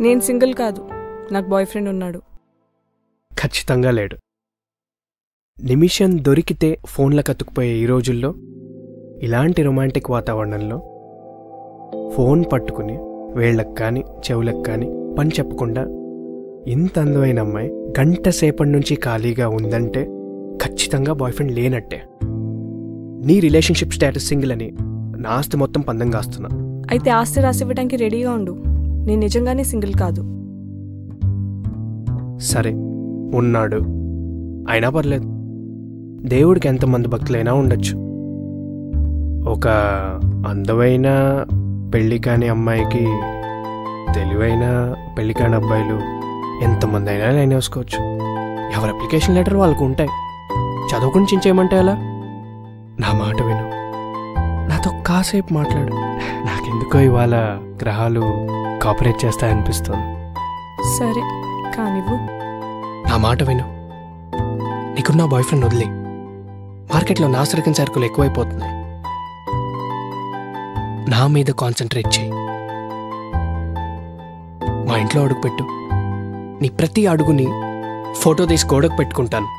నేను సింగిల్ కాదు, నాకు బాయ్ ఫ్రెండ్ ఉన్నాడు. ఖచ్చితంగా లేడు. నిమిషం దొరికితే ఫోన్ల కతుక్కుపోయే ఈ రోజుల్లో ఇలాంటి రొమాంటిక్ వాతావరణంలో ఫోన్ పట్టుకుని వేళ్ళకు కానీ చెవులకు కానీ పని చెప్పకుండా ఇంత అందమైన అమ్మాయి గంట సేపటి నుంచి ఖాళీగా ఉందంటే ఖచ్చితంగా బాయ్ ఫ్రెండ్ లేనట్టే. నీ రిలేషన్షిప్ స్టేటస్ సింగిల్ అని నా ఆస్తి మొత్తం పందెం కాస్తున్నా. అయితే ఆస్తి రాసివ్వడానికి రెడీగా ఉండు. నేను నిజంగానే సింగిల్ కాదు. సరే ఉన్నాడు, అయినా పర్లేదు. దేవుడికి ఎంతమంది భక్తులైనా ఉండొచ్చు. ఒక అందమైన పెళ్ళి కాని అమ్మాయికి తెలివైన పెళ్ళి కాని అబ్బాయిలు ఎంతమంది అయినా లైన్ వేసుకోవచ్చు. ఎవరి అప్లికేషన్ లెటర్ వాళ్ళకు ఉంటాయి. చదువుకుని చించేయమంటే ఎలా? నా మాట విను, నాతో కాసేపు మాట్లాడు. నాకెందుకో ఇవాళ గ్రహాలు కోఆపరేట్ చేస్తాయనిపిస్తుంది. సరే కానివ్వు. నా మాట విను, నీకున్న బాయ్ ఫ్రెండ్ వదిలే. మార్కెట్లో నాసిరకం సరుకులు ఎక్కువైపోతున్నాయి. నా మీద కాన్సన్ట్రేట్ చేయి. మా ఇంట్లో అడుగుపెట్టు. నీ ప్రతి అడుగుని ఫోటో తీసి గోడకు పెట్టుకుంటాను.